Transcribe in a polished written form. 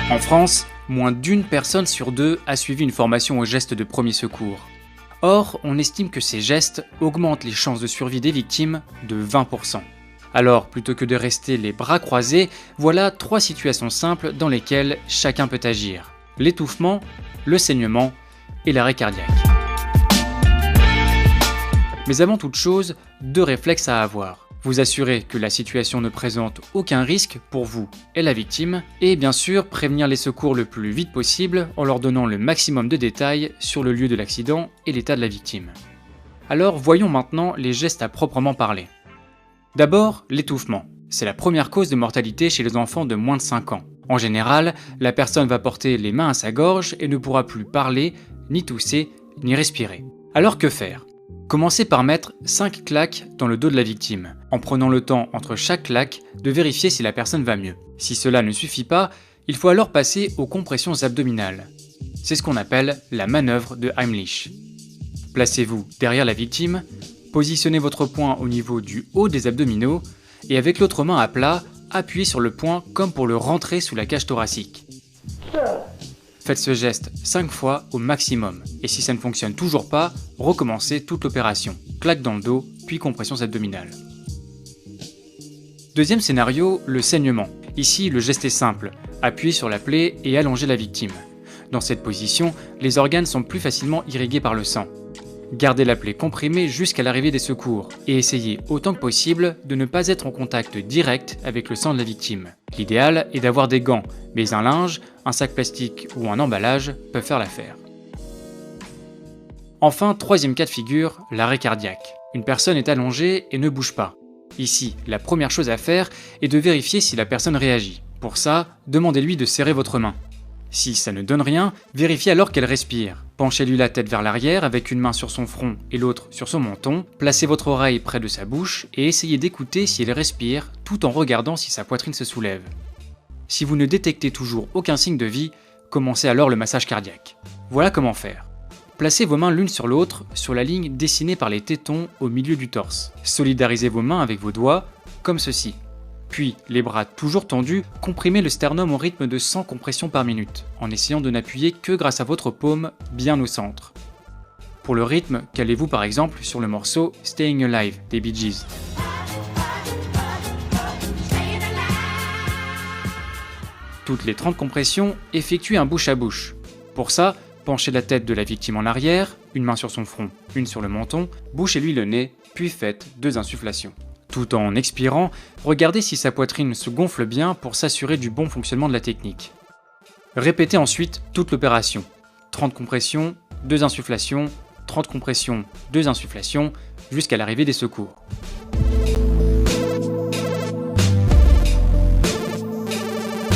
En France, moins d'une personne sur deux a suivi une formation aux gestes de premier secours. Or, on estime que ces gestes augmentent les chances de survie des victimes de 20%. Alors, plutôt que de rester les bras croisés, voilà 3 situations simples dans lesquelles chacun peut agir. L'étouffement, le saignement et l'arrêt cardiaque. Mais avant toute chose, 2 réflexes à avoir. Vous assurer que la situation ne présente aucun risque pour vous et la victime, et bien sûr prévenir les secours le plus vite possible en leur donnant le maximum de détails sur le lieu de l'accident et l'état de la victime. Alors voyons maintenant les gestes à proprement parler. D'abord, l'étouffement. C'est la première cause de mortalité chez les enfants de moins de 5 ans. En général, la personne va porter les mains à sa gorge et ne pourra plus parler, ni tousser, ni respirer. Alors que faire ? Commencez par mettre 5 claques dans le dos de la victime, en prenant le temps entre chaque claque de vérifier si la personne va mieux. Si cela ne suffit pas, il faut alors passer aux compressions abdominales. C'est ce qu'on appelle la manœuvre de Heimlich. Placez-vous derrière la victime, positionnez votre poing au niveau du haut des abdominaux et avec l'autre main à plat, appuyez sur le poing comme pour le rentrer sous la cage thoracique. Faites ce geste 5 fois au maximum, et si ça ne fonctionne toujours pas, recommencez toute l'opération. Claque dans le dos, puis compressions abdominales. Deuxième scénario, le saignement. Ici, le geste est simple, appuyez sur la plaie et allongez la victime. Dans cette position, les organes sont plus facilement irrigués par le sang. Gardez la plaie comprimée jusqu'à l'arrivée des secours, et essayez autant que possible de ne pas être en contact direct avec le sang de la victime. L'idéal est d'avoir des gants, mais un linge, un sac plastique ou un emballage peuvent faire l'affaire. Enfin, troisième cas de figure, l'arrêt cardiaque. Une personne est allongée et ne bouge pas. Ici, la première chose à faire est de vérifier si la personne réagit. Pour ça, demandez-lui de serrer votre main. Si ça ne donne rien, vérifiez alors qu'elle respire. Penchez-lui la tête vers l'arrière avec une main sur son front et l'autre sur son menton, placez votre oreille près de sa bouche et essayez d'écouter si elle respire tout en regardant si sa poitrine se soulève. Si vous ne détectez toujours aucun signe de vie, commencez alors le massage cardiaque. Voilà comment faire. Placez vos mains l'une sur l'autre sur la ligne dessinée par les tétons au milieu du torse. Solidarisez vos mains avec vos doigts, comme ceci. Puis, les bras toujours tendus, comprimez le sternum au rythme de 100 compressions par minute, en essayant de n'appuyer que grâce à votre paume bien au centre. Pour le rythme, calez-vous par exemple sur le morceau Staying Alive des Bee Gees. Toutes les 30 compressions, effectuez un bouche à bouche. Pour ça, penchez la tête de la victime en arrière, une main sur son front, une sur le menton, bouchez-lui le nez, puis faites 2 insufflations. Tout en expirant, regardez si sa poitrine se gonfle bien pour s'assurer du bon fonctionnement de la technique. Répétez ensuite toute l'opération. 30 compressions, 2 insufflations, 30 compressions, 2 insufflations, jusqu'à l'arrivée des secours.